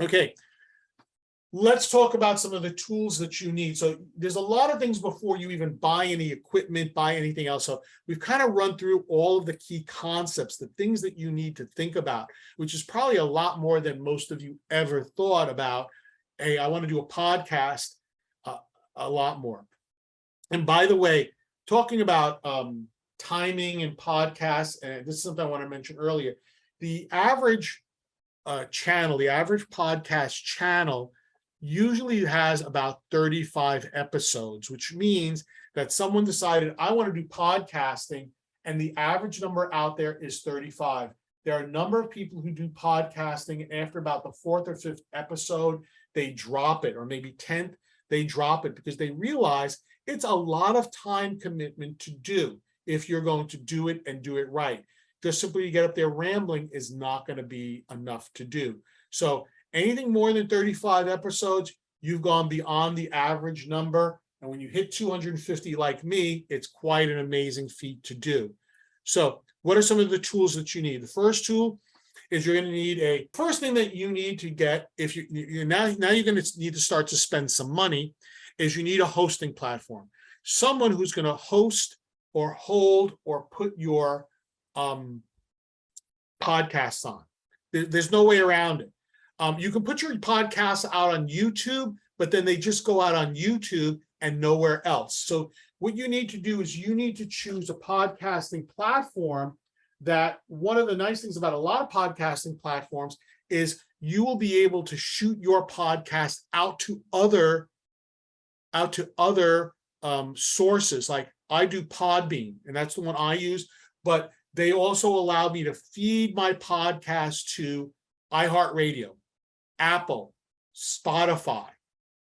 Okay, let's talk about some of the tools that you need. So there's a lot of things before you even buy any equipment, buy anything else. So we've kind of run through all of the key concepts, the things that you need to think about, which is probably a lot more than most of you ever thought about. Hey, I want to do a podcast, a lot more. And by the way, talking about timing and podcasts, and this is something I want to mention earlier, the average channel, the average podcast channel usually has about 35 episodes, which means that someone decided, I want to do podcasting, and the average number out there is 35. There are a number of people who do podcasting, and after about the fourth or fifth episode, they drop it, or maybe 10th, they drop it because they realize it's a lot of time commitment to do if you're going to do it and do it right. Just simply to get up there rambling is not going to be enough to do. So anything more than 35 episodes, you've gone beyond the average number. And when you hit 250 like me, it's quite an amazing feat to do. So what are some of the tools that you need? The first tool is you're going to need first thing that you need to get, if now you're going to need to start to spend some money, is you need a hosting platform. Someone who's going to host or hold or put your podcasts on. There's no way around it. You can put your podcasts out on YouTube, but then they just go out on YouTube and nowhere else. So what you need to do is you need to choose a podcasting platform that, one of the nice things about a lot of podcasting platforms is you will be able to shoot your podcast out to other sources. Like I do Podbean, and that's the one I use, but they also allow me to feed my podcast to iHeartRadio, Apple, Spotify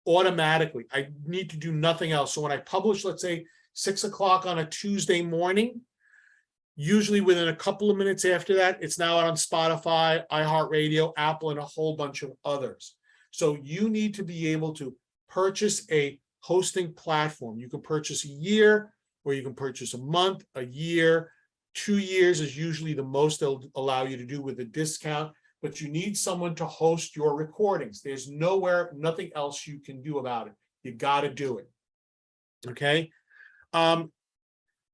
automatically. I need to do nothing else. So when I publish, let's say 6 o'clock on a Tuesday morning, usually within a couple of minutes after that, it's now out on Spotify, iHeartRadio, Apple, and a whole bunch of others. So you need to be able to purchase a hosting platform. You can purchase a year, or you can purchase a month, a year. 2 years is usually the most they'll allow you to do with a discount, but you need someone to host your recordings. There's nothing else you can do about it. You got to do it. Okay.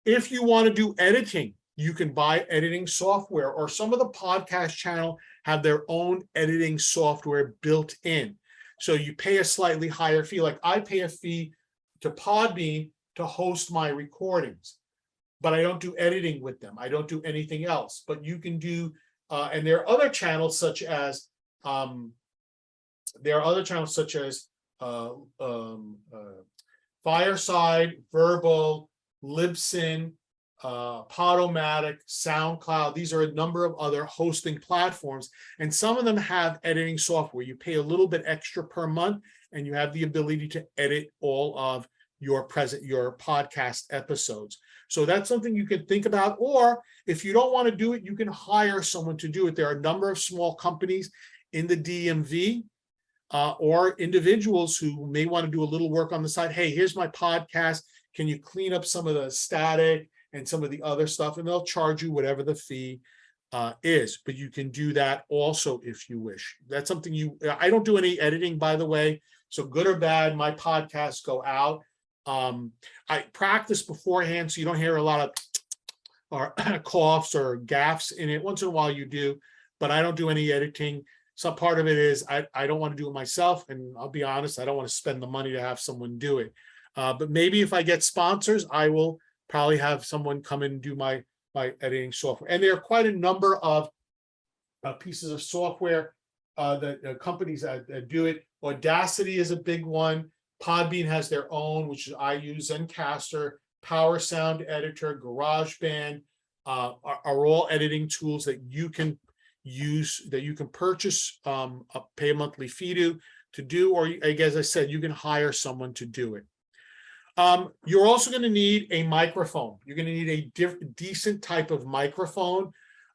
If you want to do editing, you can buy editing software, or some of the podcast channel have their own editing software built in. So you pay a slightly higher fee. Like I pay a fee to Podbean to host my recordings, but I don't do editing with them. I don't do anything else. But you can do, and there are other channels such as Fireside, Verbal, Libsyn, Podomatic, SoundCloud. These are a number of other hosting platforms, and some of them have editing software. You pay a little bit extra per month, and you have the ability to edit all of your podcast episodes. So that's something you can think about. Or if you don't want to do it, you can hire someone to do it. There are a number of small companies in the DMV or individuals who may want to do a little work on the side. Hey, here's my podcast. Can you clean up some of the static and some of the other stuff? And they'll charge you whatever the fee is. But you can do that also if you wish. That's something I don't do any editing, by the way. So good or bad, my podcasts go out. I practice beforehand, so you don't hear a lot of or coughs or gaffes in it. Once in a while you do, but I don't do any editing. Some part of it is I don't want to do it myself, and I'll be honest, I don't want to spend the money to have someone do it. But maybe if I get sponsors, I will probably have someone come in and do my editing software. And there are quite a number of pieces of software that companies that do it. Audacity is a big one. Podbean has their own, which I use, Zencaster, Power Sound Editor, GarageBand are all editing tools that you can use, that you can purchase, pay a monthly fee to do, or as I said, you can hire someone to do it. You're also going to need a microphone. You're going to need a decent type of microphone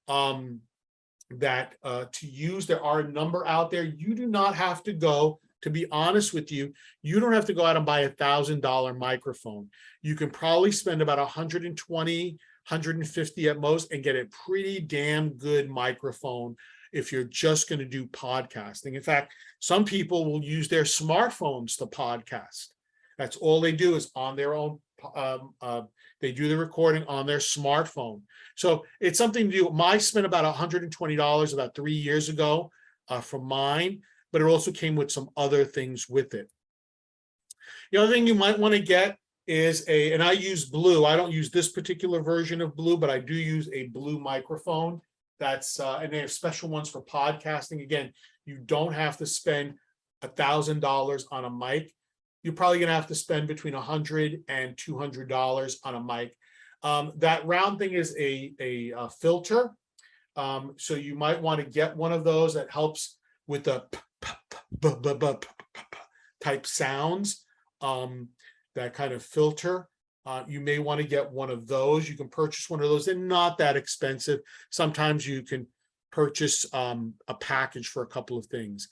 that to use. There are a number out there. You do not have to go. To be honest with you, you don't have to go out and buy $1,000 microphone. You can probably spend about $120, $150 at most and get a pretty damn good microphone if you're just going to do podcasting. In fact, some people will use their smartphones to podcast. That's all they do is on their own. They do the recording on their smartphone. So it's something to do. I spent about $120 about 3 years ago for mine, but it also came with some other things with it. The other thing you might want to get is and I use Blue. I don't use this particular version of Blue, but I do use a Blue microphone. That's and they have special ones for podcasting. Again, you don't have to spend $1,000 on a mic. You're probably going to have to spend between $100 and $200 on a mic. That round thing is a filter. So you might want to get one of those that helps with the type sounds, that kind of filter. You may want to get one of those. You can purchase one of those. They're not that expensive. Sometimes you can purchase a package for a couple of things.